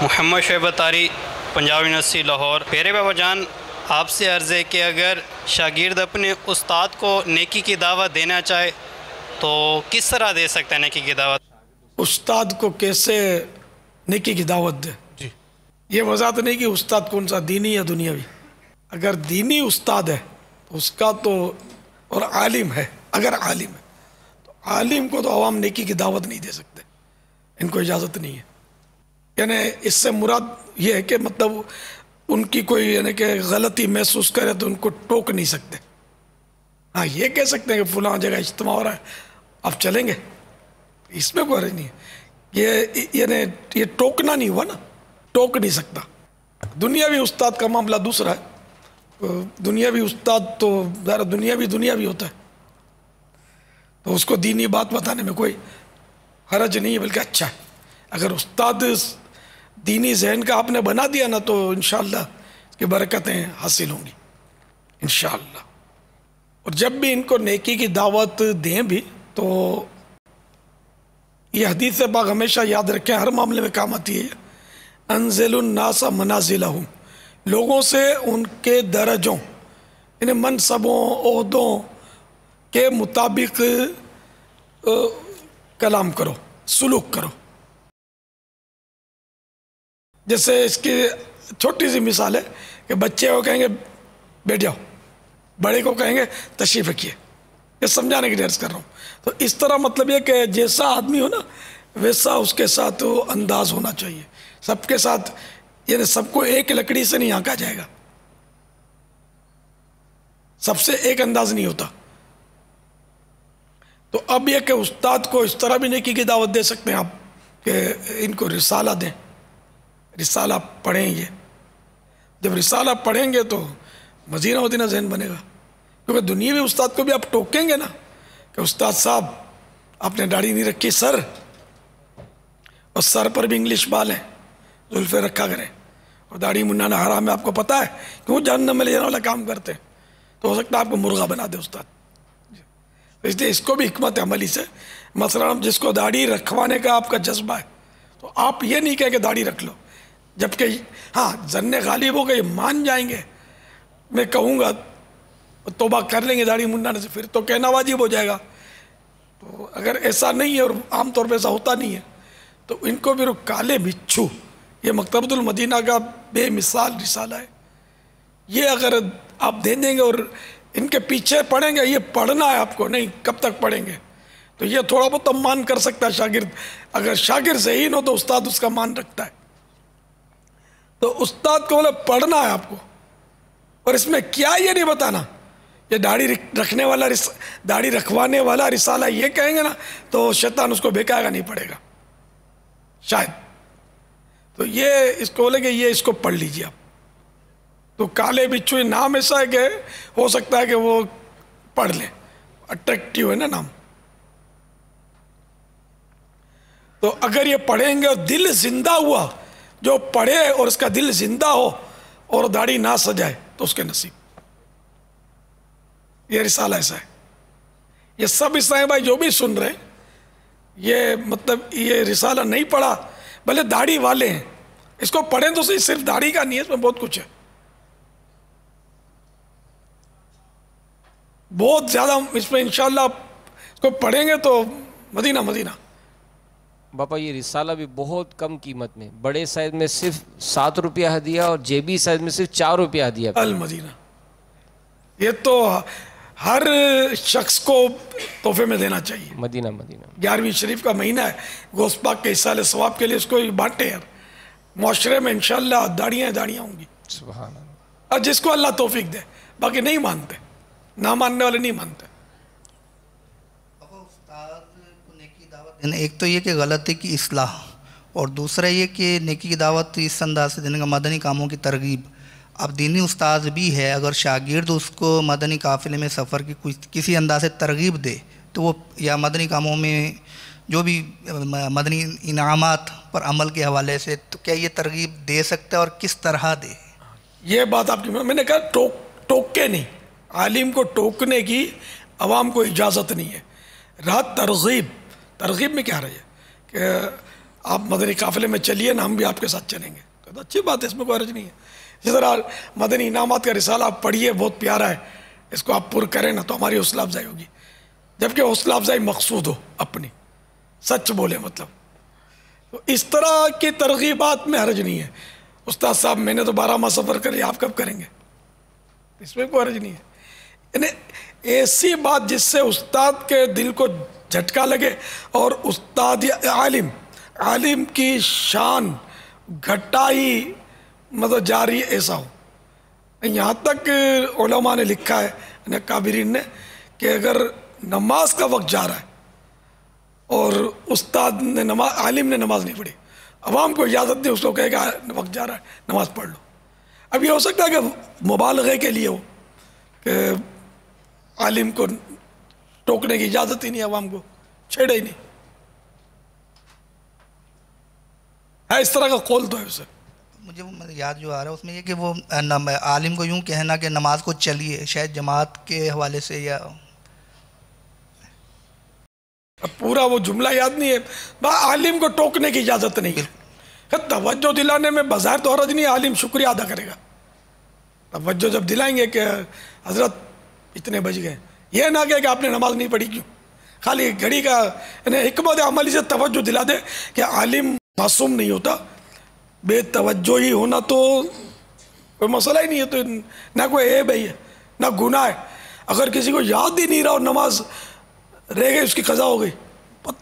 محمد شعیب اتاری، Punjab university Lahore. پیارے بابا جان، آپ سے عرض ہے کہ اگر شاگرد اپنے استاد کو نیکی کی دعوت دینا چاہے تو کس طرح دے سکتا ہے نیکی کی دعوت؟ استاد کو کیسے نیکی کی دعوت دے؟ جی، یہ وضاحت نہیں کہ استاد کون سا، دینی یا دنیاوی۔ اگر دینی استاد ہے تو اس کا تو، اور عالم ہے، اگر عالم ہے تو عالم کو تو عوام نیکی کی دعوت نہیں دے سکتے، ان کو اجازت نہیں ہے۔ یعنی اس سے مراد یہ ہے کہ مطلب ان کی کوئی یعنی کہ غلطی محسوس کرے تو ان کو ٹوک نہیں سکتے۔ ہاں یہ کہہ سکتے ہیں کہ فلاں جگہ اجتماع ہو رہا ہے، آپ چلیں گے، اس میں کوئی حرج نہیں ہے۔ یعنی یہ ٹوکنا نہیں ہوا نا، ٹوک نہیں سکتا۔ دنیاوی استاد کا معاملہ دوسرا ہے۔ دنیاوی استاد تو ذرا دنیاوی ہوتا ہے، تو اس کو دینی بات بتانے میں کوئی حرج نہیں ہے، بلکہ اچھا ہے۔ اگر استاد دینی ذہن کا آپ نے بنا دیا نا تو انشاءاللہ اس کی برکتیں حاصل ہوں گی انشاءاللہ۔ اور جب بھی ان کو نیکی کی دعوت دیں بھی تو یہ حدیث پاک ہمیشہ یاد رکھیں، ہر معاملے میں کام آتی ہے۔ انزل الناس منازلہم، لوگوں سے ان کے درجوں یعنی منصبوں عہدوں کے مطابق کلام کرو، سلوک کرو۔ جیسے اس کی چھوٹی سی مثال ہے کہ بچے کو کہیں گے بیٹھ جاؤ، بڑے کو کہیں گے تشریف رکھیے۔ یہ سمجھانے کی عرض کر رہا ہوں۔ تو اس طرح مطلب یہ کہ جیسا آدمی ہو نا ویسا اس کے ساتھ وہ انداز ہونا چاہیے۔ سب کے ساتھ یعنی سب کو ایک لکڑی سے نہیں آنکا جائے گا، سب سے ایک انداز نہیں ہوتا۔ تو اب یہ کہ استاد کو اس طرح بھی نیکی کی دعوت دے سکتے ہیں آپ کہ ان کو رسالہ دیں، رسالہ پڑھیں۔ یہ جب رسالہ پڑھیں گے تو مدینہ مدینہ ذہن بنے گا، کیونکہ دنیاوی استاد کو بھی آپ ٹوکیں گے نا کہ استاد صاحب آپ نے داڑھی نہیں رکھی سر، اور سر پر بھی انگلش بال ہیں، زلفیں رکھا کریں، اور داڑھی منانا حرام ہے، آپ کو پتہ ہے کیوں جہنم میں لے جانے والا کام کرتے ہیں، تو ہو سکتا ہے آپ کو مرغا بنا دے استاد۔ اس لیے اس کو بھی حکمت عملی سے، مثلا جس کو داڑھی رکھوانے کا آپ کا جذبہ ہے تو آپ یہ نہیں کہہ کہ داڑھی رکھ لو، جبکہ ہاں ظن غالب ہو کہ یہ مان جائیں گے، میں کہوں گا توبہ کر لیں گے داڑھی منڈانے سے، پھر تو کہنا واجب ہو جائے گا۔ تو اگر ایسا نہیں ہے، اور عام طور پہ ایسا ہوتا نہیں ہے، تو ان کو پھر کالے بچھو، یہ مکتبۃ المدینہ کا بے مثال رسالہ ہے، یہ اگر آپ دے دیں گے اور ان کے پیچھے پڑھیں گے، یہ پڑھنا ہے آپ کو، نہیں کب تک پڑھیں گے، تو یہ تھوڑا بہت مان کر سکتا ہے شاگرد۔ اگر شاگرد ذہین ہو تو استاد اس کا مان رکھتا ہے۔ تو استاد کو بولے پڑھنا ہے آپ کو، اور اس میں کیا یہ نہیں بتانا، یہ داڑھی رکھنے والا داڑھی رکھوانے والا رسالہ یہ کہیں گے نا تو شیطان اس کو بہکائے گا، نہیں پڑھے گا شاید۔ تو یہ اس کو بولے کہ یہ اس کو پڑھ لیجیے آپ۔ تو کالے بچھو نام ایسا ہے کہ ہو سکتا ہے کہ وہ پڑھ لیں، اٹریکٹیو ہے نا نام۔ تو اگر یہ پڑھیں گے اور دل زندہ ہوا، جو پڑھے اور اس کا دل زندہ ہو اور داڑھی نہ سجائے تو اس کے نصیب۔ یہ رسالہ ایسا ہے۔ یہ سب اسلام بھائی جو بھی سن رہے ہیں، یہ مطلب یہ رسالہ نہیں پڑھا، بھلے داڑھی والے ہیں، اس کو پڑھیں تو صرف داڑھی کا نہیں ہے، اس میں بہت کچھ ہے، بہت زیادہ۔ اس میں انشاءاللہ آپ اس کو پڑھیں گے تو مدینہ مدینہ۔ باپا یہ رسالہ بھی بہت کم قیمت میں، بڑے سائز میں صرف 7 روپیہ ہدیہ، اور جیبی سائز میں صرف 4 روپیہ ہدیہ۔ المدینہ یہ تو ہر شخص کو تحفے میں دینا چاہیے۔ مدینہ مدینہ 11ویں شریف کا مہینہ ہے، گوشت پاک کے اصال ثواب کے لیے اس کو بانٹے یار، معاشرے میں انشاءاللہ داڑیاں ہوں گی، سبحان اللہ۔ اور جس کو اللہ توفیق دے، باقی نہیں مانتے، نہ ماننے والے نہیں مانتے۔ ایک تو یہ کہ غلطی کی اصلاح، اور دوسرا یہ کہ نیکی کی دعوت اس انداز سے دینے کا، مدنی کاموں کی ترغیب۔ اب دینی استاد بھی ہے، اگر شاگرد اس کو مدنی قافلے میں سفر کی کسی انداز سے ترغیب دے تو وہ، یا مدنی کاموں میں جو بھی مدنی انعامات پر عمل کے حوالے سے، تو کیا یہ ترغیب دے سکتا ہے اور کس طرح دے؟ یہ بات آپ کی، میں نے کہا ٹوک کے نہیں، عالم کو ٹوکنے کی عوام کو اجازت نہیں ہے۔ رہا ترغیب میں کیا رہی ہے کہ آپ مدنی قافلے میں چلیے نا، ہم بھی آپ کے ساتھ چلیں گے. تو اچھی بات ہے، اس میں کوئی حرج نہیں ہے. اسی طرح مدنی انعامات کا رسالہ آپ پڑھیے، بہت پیارا ہے، اس کو آپ پر کریں نا تو ہماری حوصلہ افزائی ہوگی. جبکہ حوصلہ افزائی مقصود ہو، اپنی سچ بولے مطلب. تو اس طرح کی ترغیبات میں حرج نہیں ہے. استاد صاحب میں نے تو 12 ماہ سفر کر لیا، آپ کب کریں گے؟ اس میں کوئی حرج نہیں ہے. یعنی ایسی بات جس سے استاد کے دل کو جھٹکا لگے اور استاد عالم کی شان گھٹائی مطلب جاری ایسا ہو. یہاں تک علماء نے لکھا ہے، کابرین نے، کہ اگر نماز کا وقت جا رہا ہے اور استاد نے عالم نے نماز نہیں پڑھی، عوام کو اجازت دے، اس کو کہے کہ وقت جا رہا ہے نماز پڑھ لو. اب یہ ہو سکتا ہے کہ مبالغے کے لیے ہو کہ عالم کو ٹوکنے کی اجازت ہی نہیں، عوام کو چھیڑے ہی نہیں ہے. اس طرح کا قول تو ہے اسے. مجھے یاد جو آ رہا ہے اس میں یہ کہ وہ عالم کو یوں کہنا کہ نماز کو چلیے، شاید جماعت کے حوالے سے یا اب پورا وہ جملہ یاد نہیں ہے. عالم کو ٹوکنے کی اجازت نہیں ہے. توجہ دلانے میں بظاہر تو حرج نہیں، عالم شکریہ ادا کرے گا. توجہ جب دلائیں گے کہ حضرت اتنے بج گئے، یہ نہ کہ آپ نے نماز نہیں پڑھی کیوں. خالی گھڑی کا حکمت عملی سے توجہ دلا دے کہ عالم معصوم نہیں ہوتا. بے توجہ ہی ہونا تو کوئی مسئلہ ہی نہیں ہے، تو نہ کوئی عیب ہے نہ گناہ ہے. اگر کسی کو یاد ہی نہیں رہا اور نماز رہ گئی، اس کی قضا ہو گئی،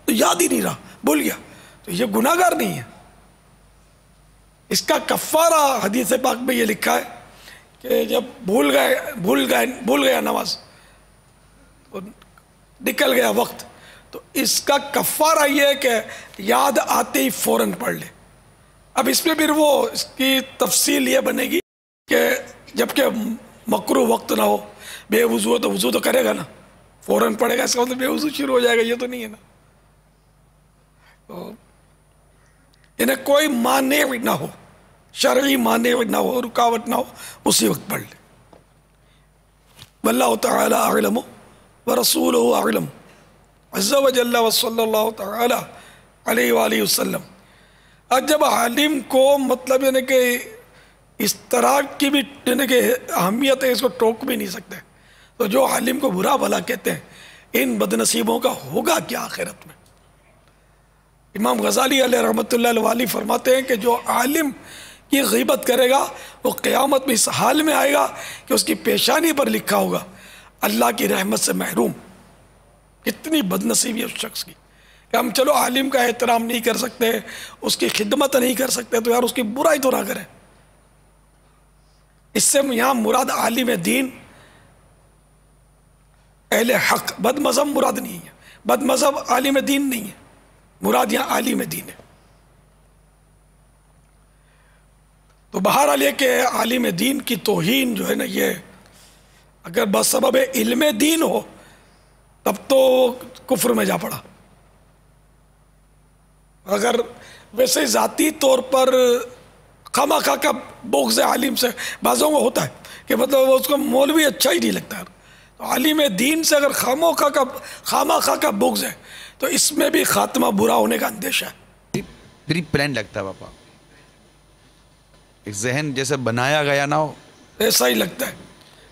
یاد ہی نہیں رہا، بھول گیا، تو یہ گناہ گار نہیں ہے. اس کا کفارہ حدیث پاک میں یہ لکھا ہے کہ جب بھول گیا نماز، نکل گیا وقت، تو اس کا کفارہ یہ ہے کہ یاد آتے ہی فوراً پڑھ لے. اب اس میں پھر وہ اس کی تفصیل یہ بنے گی کہ جبکہ مکروہ وقت نہ ہو، بے وضو ہو تو وضو تو کرے گا نا، فوراً پڑھے گا، اس کا مطلب بے وضو شروع ہو جائے گا، یہ تو نہیں ہے نا. تو انہیں کوئی مانع نہ ہو، شرعی مانع نہ ہو، رکاوٹ نہ ہو، اسی وقت پڑھ لے. واللہ تعالی اعلم ورسولہ اعلم عز وجل وصلی اللہ تعالی علیہ وآلہ وسلم. اب جب عالم کو مطلب یعنی کہ اس طرح کی بھی یعنی کہ اہمیت ہے، اس کو ٹوک بھی نہیں سکتے، تو جو عالم کو برا بھلا کہتے ہیں ان بدنصیبوں کا ہوگا کیا آخرت میں. امام غزالی علیہ رحمۃ اللہ علیہ فرماتے ہیں کہ جو عالم کی غیبت کرے گا وہ قیامت میں اس حال میں آئے گا کہ اس کی پیشانی پر لکھا ہوگا اللہ کی رحمت سے محروم. کتنی بدنصیبی ہے اس شخص کی کہ ہم چلو عالم کا احترام نہیں کر سکتے، اس کی خدمت نہیں کر سکتے، تو یار اس کی برائی تو نہ کریں. اس سے یہاں مراد عالم دین اہل حق، بد مذہب مراد نہیں ہے، بد مذہب عالم دین نہیں ہے، مراد یہاں عالم دین ہے. تو بہرحال یہ کہ عالم دین کی توہین جو ہے نا، یہ اگر بسبب علم دین ہو تب تو کفر میں جا پڑا. اگر ویسے ذاتی طور پر خواہ خواہ کا بغض عالم سے بعضوں کو ہوتا ہے کہ مطلب اس کو مولوی اچھا ہی نہیں لگتا، تو عالم دین سے اگر خواہ خواہ کا بغض ہے تو اس میں بھی خاتمہ برا ہونے کا اندیشہ ہے. پری پلان لگتا ہے باپا، ایک ذہن جیسے بنایا گیا نہ ہو، ایسا ہی لگتا ہے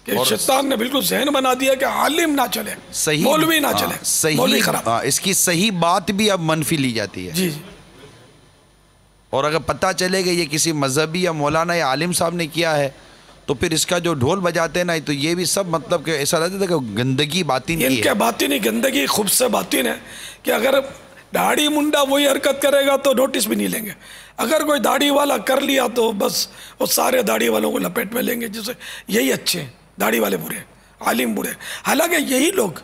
کہ شیطان نے بالکل ذہن بنا دیا کہ عالم نہ چلے، مولوی نہ چلے، مولوی خراب. اس کی صحیح بات بھی اب منفی لی جاتی ہے. جی. اور اگر پتہ چلے کہ یہ کسی مذہبی یا مولانا یا عالم صاحب نے کیا ہے تو پھر اس کا جو ڈھول بجاتے ہیں نا، تو یہ بھی سب مطلب کہ ایسا لگتا ہے کہ گندگی باطن کی ہے. ان کے باطنی گندگی خوب سے باطن ہے کہ اگر داڑھی منڈا وہی حرکت کرے گا تو نوٹس بھی نہیں لیں گے. اگر کوئی داڑھی والا کر لیا تو بس وہ سارے داڑھی والوں کو لپیٹ میں لیں گے، جسے یہی اچھے ہیں، داڑھی والے برے، عالم برے. حالانکہ یہی لوگ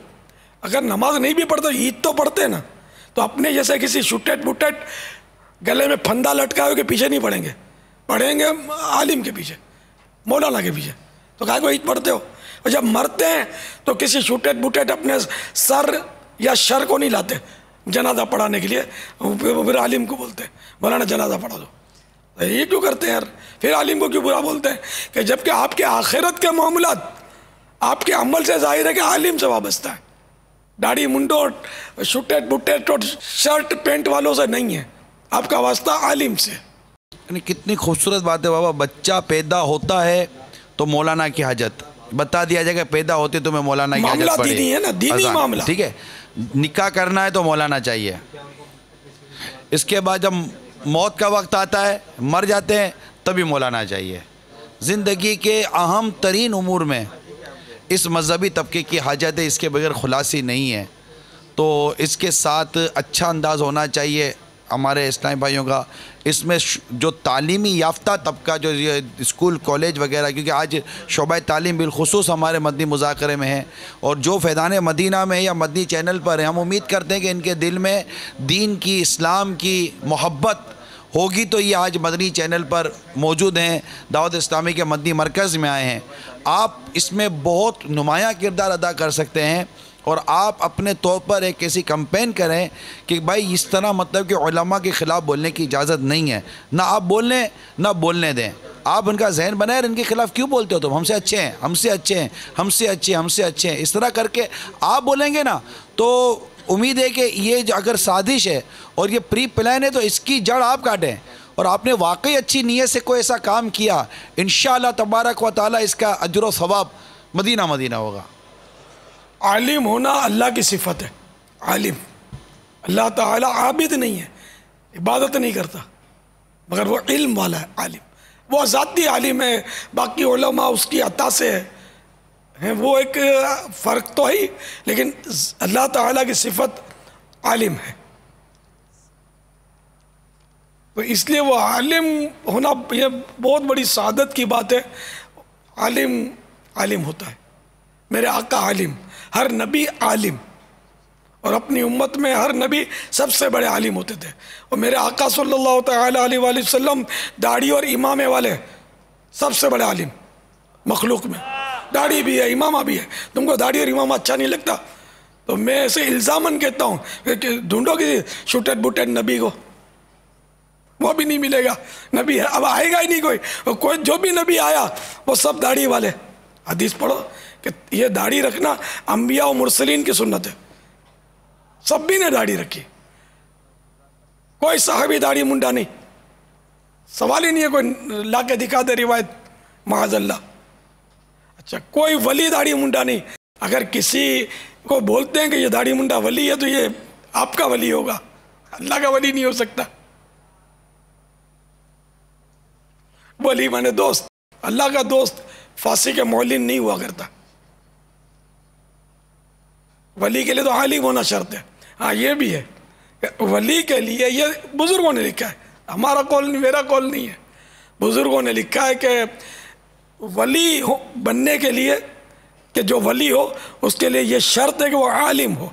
اگر نماز نہیں بھی پڑھتے، عید تو پڑھتے ہیں نا، تو اپنے جیسے کسی شٹیٹ بٹیٹ گلے میں پھندا لٹکائے کے پیچھے نہیں پڑھیں گے، پڑھیں گے عالم کے پیچھے، مولانا کے پیچھے. تو کہا کہ عید پڑھتے ہو، اور جب مرتے ہیں تو کسی شٹیٹ بٹیٹ اپنے سر یا شر کو نہیں لاتے جنازہ پڑھانے کے لیے، پھر عالم کو بولتے ہیں مولانا جنازہ پڑھا دو. یہ کیوں کرتے ہیں یار؟ پھر عالم کو کیوں برا بولتے ہیں؟ کہ جبکہ آپ کے آخرت کے معاملات آپ کے عمل سے ظاہر ہے کہ عالم سے وابستہ ہے، داڑھی منڈو شٹیٹ بٹیٹ اور شرٹ پینٹ والوں سے نہیں ہے، آپ کا واسطہ عالم سے. یعنی کتنی خوبصورت بات ہے بابا. بچہ پیدا ہوتا ہے تو مولانا کی حاجت بتا دیا جائے گا, پیدا ہوتے تو میں مولانا کی حاجت معاملہ دینی ہے نا, دینی معاملہ. ٹھیک ہے, نکاح کرنا ہے تو مولانا چاہیے. اس کے بعد جب موت کا وقت آتا ہے, مر جاتے ہیں, تبھی مولانا چاہیے. زندگی کے اہم ترین امور میں اس مذہبی طبقے کی حاجت ہے, اس کے بغیر خلاصی نہیں ہے. تو اس کے ساتھ اچھا انداز ہونا چاہیے ہمارے اسلامی بھائیوں کا. اس میں جو تعلیمی یافتہ طبقہ, جو یہ اسکول کالج وغیرہ, کیونکہ آج شعبہ تعلیم بالخصوص ہمارے مدنی مذاکرے میں ہے, اور جو فیضان مدینہ میں یا مدنی چینل پر ہیں, ہم امید کرتے ہیں کہ ان کے دل میں دین کی, اسلام کی محبت ہوگی تو یہ آج مدنی چینل پر موجود ہیں, دعوت اسلامی کے مدنی مرکز میں آئے ہیں. آپ اس میں بہت نمایاں کردار ادا کر سکتے ہیں, اور آپ اپنے طور پر ایک ایسی کمپین کریں کہ بھائی اس طرح مطلب کہ علماء کے خلاف بولنے کی اجازت نہیں ہے. نہ آپ بولنے نہ بولنے دیں. آپ ان کا ذہن بنائیں, ان کے خلاف کیوں بولتے ہو تم, ہم سے اچھے ہیں, ہم سے اچھے ہیں, ہم سے اچھے ہیں, ہم سے اچھے ہیں. اس طرح کر کے آپ بولیں گے نا تو امید ہے کہ یہ جو اگر سازش ہے اور یہ پری پلان ہے تو اس کی جڑ آپ کاٹیں. اور آپ نے واقعی اچھی نیت سے کوئی ایسا کام کیا, انشاءاللہ تبارک و تعالی اس کا اجر و ثواب مدینہ مدینہ ہوگا. عالم ہونا اللہ کی صفت ہے. عالم, اللہ تعالیٰ عابد نہیں ہے, عبادت نہیں کرتا, مگر وہ علم والا ہے. عالم وہ ذاتی عالم ہے, باقی علماء اس کی عطا سے ہیں, وہ ایک فرق تو ہے, لیکن اللہ تعالیٰ کی صفت عالم ہے. تو اس لیے وہ عالم ہونا یہ بہت بڑی سعادت کی بات ہے. عالم ہوتا ہے. میرے آقا عالم, ہر نبی عالم, اور اپنی امت میں ہر نبی سب سے بڑے عالم ہوتے تھے. اور میرے آقا صلی اللہ تعالی علیہ وآلہ وسلم داڑھی اور امامے والے سب سے بڑے عالم مخلوق میں. داڑھی بھی ہے, امامہ بھی ہے. تم کو داڑھی اور امامہ اچھا نہیں لگتا تو میں ایسے الزاماً کہتا ہوں کہ ڈھونڈو کسی شوٹڈ بوٹڈ نبی کو, وہ بھی نہیں ملے گا. نبی ہے اب آئے گا ہی نہیں کوئی جو بھی نبی آیا وہ سب داڑھی والے. حدیث پڑھو کہ یہ داڑھی رکھنا انبیاء و مرسلین کی سنت ہے. سب بھی نے داڑھی رکھی, کوئی صحابی داڑھی منڈا نہیں. سوال ہی نہیں ہے کوئی لا کے دکھا دے روایت, معاذ اللہ. اچھا, کوئی ولی داڑھی منڈا نہیں. اگر کسی کو بولتے ہیں کہ یہ داڑھی منڈا ولی ہے تو یہ آپ کا ولی ہوگا, اللہ کا ولی نہیں ہو سکتا. ولی مانے دوست, اللہ کا دوست فاسق کے معلن نہیں ہوا کرتا. ولی کے لیے تو عالم ہونا شرط ہے. ہاں یہ بھی ہے, ولی کے لیے یہ بزرگوں نے لکھا ہے, ہمارا قول نہیں, میرا قول نہیں ہے. بزرگوں نے لکھا ہے کہ ولی بننے کے لیے, کہ جو ولی ہو اس کے لیے یہ شرط ہے کہ وہ عالم ہو.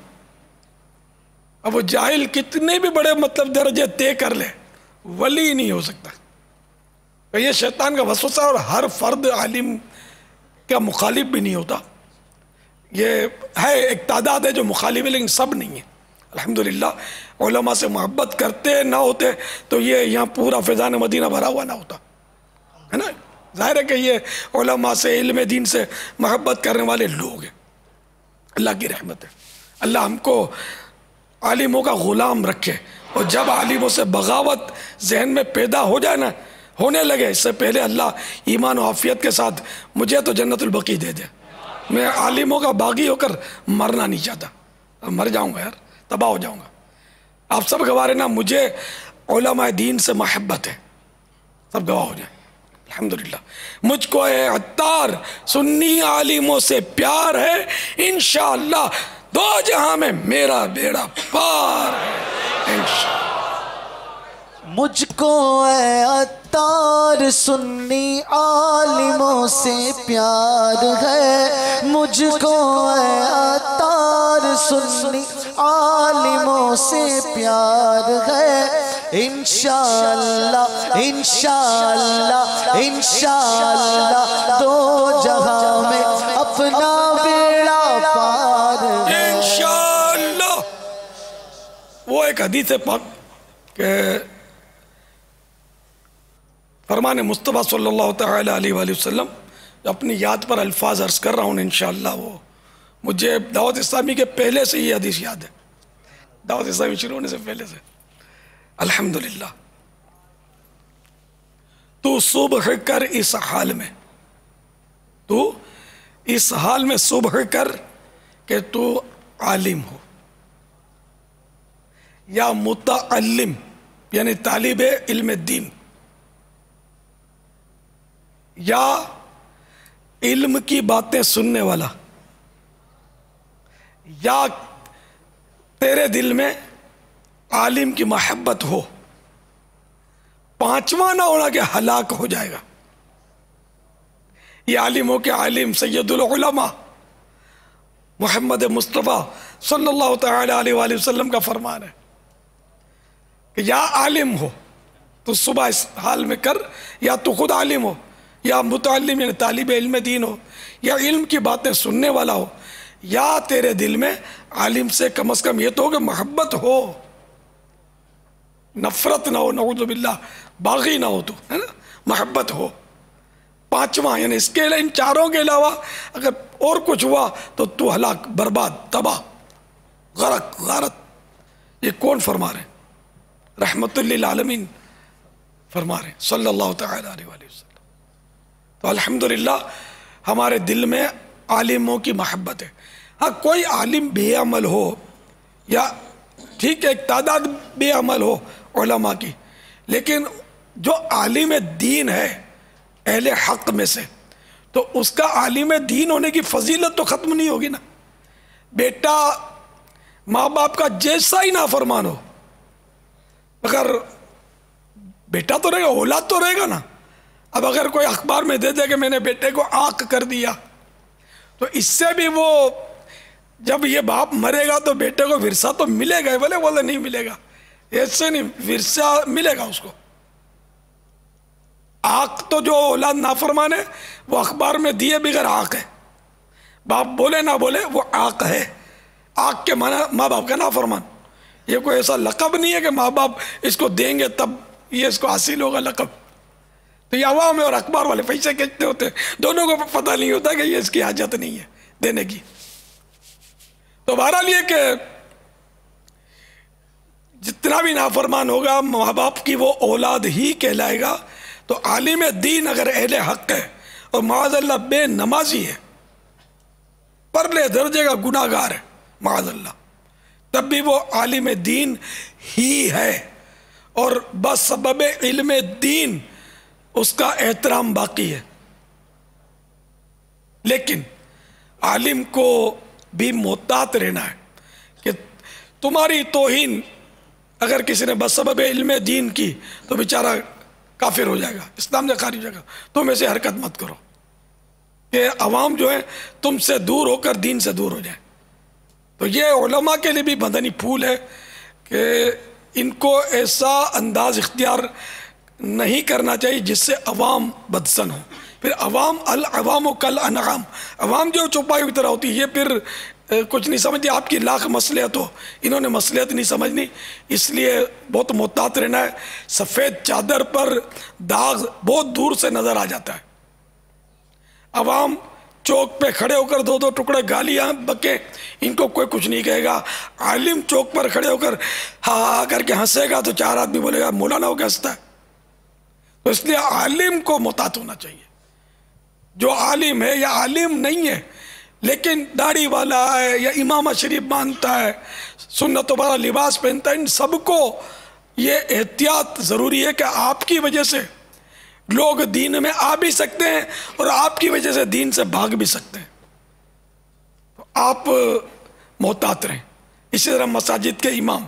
اب وہ جاہل کتنے بھی بڑے مطلب درجے طے کر لے, ولی نہیں ہو سکتا. یہ شیطان کا وسوسہ, اور ہر فرد عالم کا مخالف بھی نہیں ہوتا. یہ ہے ایک تعداد ہے جو مخالف ہے, لیکن سب نہیں ہے. الحمدللہ علماء سے محبت کرتے نہ ہوتے تو یہ یہاں پورا فیضان مدینہ بھرا ہوا نہ ہوتا, ہے نا. ظاہر ہے کہ یہ علماء سے, علم دین سے محبت کرنے والے لوگ ہیں. اللہ کی رحمت ہے. اللہ ہم کو عالموں کا غلام رکھے, اور جب عالموں سے بغاوت ذہن میں پیدا ہو جائے نا, ہونے لگے, اس سے پہلے اللہ ایمان و عافیت کے ساتھ مجھے تو جنت البقیع دے دے. میں عالموں کا باغی ہو کر مرنا نہیں چاہتا. مر جاؤں گا یار, تباہ ہو جاؤں گا. آپ سب گواہ نا, مجھے علماء دین سے محبت ہے, سب گواہ ہو جائیں. الحمدللہ مجھ کو اے عطار سنی عالموں سے پیار ہے, انشاءاللہ دو جہاں میں میرا بیڑا پار ہے انشاءاللہ. مجھ کو اے عطار سنی عالموں سے پیار ہے, مجھ کو اے عطار سنی عالموں سے پیار ہے. انشاءاللہ انشاءاللہ انشاءاللہ دو جہاں میں اپنا بیڑا پار ہے انشاءاللہ. وہ ایک حدیث پاک کہ فرمان مصطفیٰ صلی اللہ تعالی علیہ وآلہ وسلم, اپنی یاد پر الفاظ عرض کر رہا ہوں انشاءاللہ. وہ مجھے دعوت اسلامی کے پہلے سے یہ حدیث یاد ہے, دعوت اسلامی شروع ہونے سے پہلے سے. الحمدللہ تو صبح کر اس حال میں، تو اس حال میں صبح کر کہ تو عالم ہو یا متعلم یعنی طالب علم دین، یا علم کی باتیں سننے والا، یا تیرے دل میں عالم کی محبت ہو، پانچواں نہ ہونا کہ ہلاک ہو جائے گا۔ یہ عالم ہو کہ عالم سید العلماء محمد مصطفیٰ صلی اللہ تعالی علیہ وآلہ وسلم کا فرمان ہے کہ یا عالم ہو تو صبح اس حال میں کر، یا تو خود عالم ہو، یا متعلم یعنی طالب علم دین ہو، یا علم کی باتیں سننے والا ہو، یا تیرے دل میں عالم سے کم از کم یہ تو ہو کہ محبت ہو، نفرت نہ ہو، نعوذ باللہ باغی نہ ہو، تو ہے نا، محبت ہو۔ پانچواں یعنی اس کے ان چاروں کے علاوہ اگر اور کچھ ہوا تو تو ہلاک، برباد، تباہ، غرق، غارت۔ یہ کون فرما رہے ہیں؟ رحمت للعالمین فرما رہے ہیں صلی اللہ تعالی علیہ وآلہ وسلم۔ تو الحمدللہ ہمارے دل میں عالموں کی محبت ہے۔ ہاں کوئی عالم بے عمل ہو، یا ٹھیک ہے ایک تعداد بے عمل ہو علماء کی، لیکن جو عالم دین ہے اہل حق میں سے، تو اس کا عالم دین ہونے کی فضیلت تو ختم نہیں ہوگی نا۔ بیٹا ماں باپ کا جیسا ہی نافرمان ہو، اگر بیٹا تو رہے گا، اولاد تو رہے گا نا۔ اب اگر کوئی اخبار میں دے دے کہ میں نے بیٹے کو عاق کر دیا، تو اس سے بھی وہ جب یہ باپ مرے گا تو بیٹے کو ورثہ تو ملے گا، بولے نہیں ملے گا، ایسے نہیں، ورثہ ملے گا اس کو۔ عاق تو جو اولاد نافرمان ہے وہ اخبار میں دیے بغیر عاق ہے، باپ بولے نہ بولے وہ عاق ہے۔ عاق کے معنی ماں باپ کا نافرمان۔ یہ کوئی ایسا لقب نہیں ہے کہ ماں باپ اس کو دیں گے تب یہ اس کو حاصل ہوگا لقب۔ تو یہ عوام اور اخبار والے پیسے کھینچتے ہوتے ہیں، دونوں کو پتہ نہیں ہوتا کہ یہ اس کی حاجت نہیں ہے دینے کی۔ تو بہرحال یہ کہ جتنا بھی نافرمان ہوگا ماں باپ کی وہ اولاد ہی کہلائے گا۔ تو عالم دین اگر اہل حق ہے اور معاذ اللہ بے نمازی ہے، پرلے درجے کا گناہ گار ہے معاذ اللہ، تب بھی وہ عالم دین ہی ہے، اور بسبب علم دین اس کا احترام باقی ہے۔ لیکن عالم کو بھی محتاط رہنا ہے کہ تمہاری توہین اگر کسی نے بسبب علم دین کی تو بیچارہ کافر ہو جائے گا، اسلام سے خارج ہو جائے گا، تم ایسے حرکت مت کرو کہ عوام جو ہے تم سے دور ہو کر دین سے دور ہو جائے۔ تو یہ علماء کے لیے بھی مدنی پھول ہے کہ ان کو ایسا انداز اختیار نہیں کرنا چاہیے جس سے عوام بدسن ہو۔ پھر العوام کل انعام، عوام جو چوپائی کی طرح ہوتی ہے، یہ پھر کچھ نہیں سمجھتی، آپ کی لاکھ مصلحت ہو، انہوں نے مصلحت نہیں سمجھنی، اس لیے بہت محتاط رہنا ہے۔ سفید چادر پر داغ بہت دور سے نظر آ جاتا ہے۔ عوام چوک پہ کھڑے ہو کر دو دو ٹکڑے گالیاں بکے، ان کو کوئی کچھ نہیں کہے گا۔ عالم چوک پر کھڑے ہو کر ہاں کر کے ہنسے گا تو چار آدمی بولے گا مولانا ہو کے ہنستا ہے۔ تو اس لیے عالم کو محتاط ہونا چاہیے۔ جو عالم ہے یا عالم نہیں ہے لیکن داڑھی والا ہے یا امامہ شریف مانتا ہے، سنت والا لباس پہنتا ہے، ان سب کو یہ احتیاط ضروری ہے کہ آپ کی وجہ سے لوگ دین میں آ بھی سکتے ہیں اور آپ کی وجہ سے دین سے بھاگ بھی سکتے ہیں۔ تو آپ محتاط رہیں۔ اسی طرح مساجد کے امام،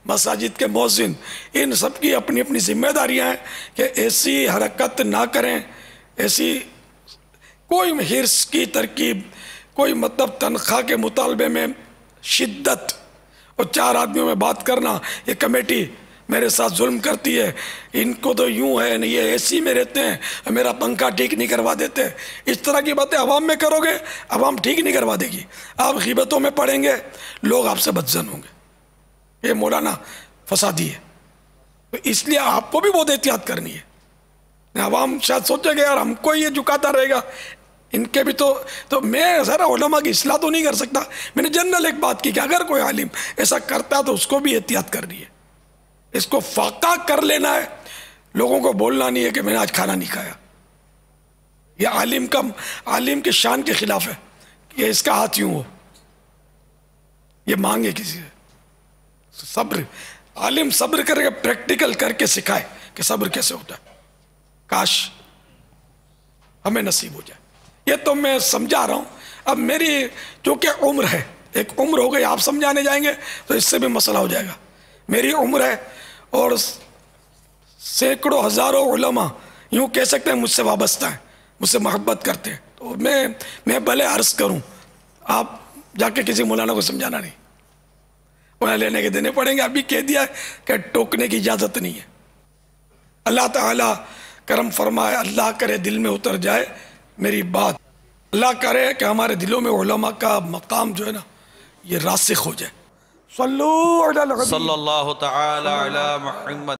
مساجد کے مؤذن، ان سب کی اپنی اپنی ذمہ داریاں ہیں کہ ایسی حرکت نہ کریں، ایسی کوئی حرص کی ترکیب، کوئی مطلب تنخواہ کے مطالبے میں شدت اور چار آدمیوں میں بات کرنا، یہ کمیٹی میرے ساتھ ظلم کرتی ہے، ان کو تو یوں ہے، یہ اے سی میں رہتے ہیں، میرا پنکھا ٹھیک نہیں کروا دیتے، اس طرح کی باتیں عوام میں کرو گے عوام ٹھیک نہیں کروا دے گی۔ آپ غیبتوں میں پڑیں گے لوگ آپ سے بدظن ہوں گے، یہ مولانا فسادی ہے۔ تو اس لیے آپ کو بھی بہت احتیاط کرنی ہے۔ عوام شاید سوچے گا یار ہم کو یہ جھکاتا رہے گا، ان کے بھی تو میں ذرا علماء کی اصلاح تو نہیں کر سکتا۔ میں نے جنرل ایک بات کی کہ اگر کوئی عالم ایسا کرتا ہے تو اس کو بھی احتیاط کرنی ہے اس کو فاقہ کر لینا ہے، لوگوں کو بولنا نہیں ہے کہ میں نے آج کھانا نہیں کھایا. یہ عالم کے شان کے خلاف ہے کہ اس کا ہاتھ یوں ہو، یہ مانگے کسی سے. صبر، عالم صبر کرے گا، پریکٹیکل کر کے سکھائے کہ صبر کیسے ہوتا ہے. کاش ہمیں نصیب ہو جائے. یہ تو میں سمجھا رہا ہوں. اب میری چونکہ عمر ہے، ایک عمر ہو گئی، آپ سمجھانے جائیں گے تو اس سے بھی مسئلہ ہو جائے گا. میری عمر ہے اور سینکڑوں ہزاروں علماء یوں کہہ سکتے ہیں مجھ سے وابستہ ہیں، مجھ سے محبت کرتے ہیں. تو میں بھلے عرض کروں، آپ جا کے کسی مولانا کو سمجھانا نہیں، انہیں لینے کے دینے پڑیں گے. ابھی کہہ دیا کہ ٹوکنے کی اجازت نہیں ہے. اللہ تعالیٰ کرم فرمائے، اللہ کرے دل میں اتر جائے میری بات. اللہ کرے کہ ہمارے دلوں میں علماء کا مقام جو ہے نا یہ راسخ ہو جائے. صلو علی النبی صلی اللہ تعالی علی محمد.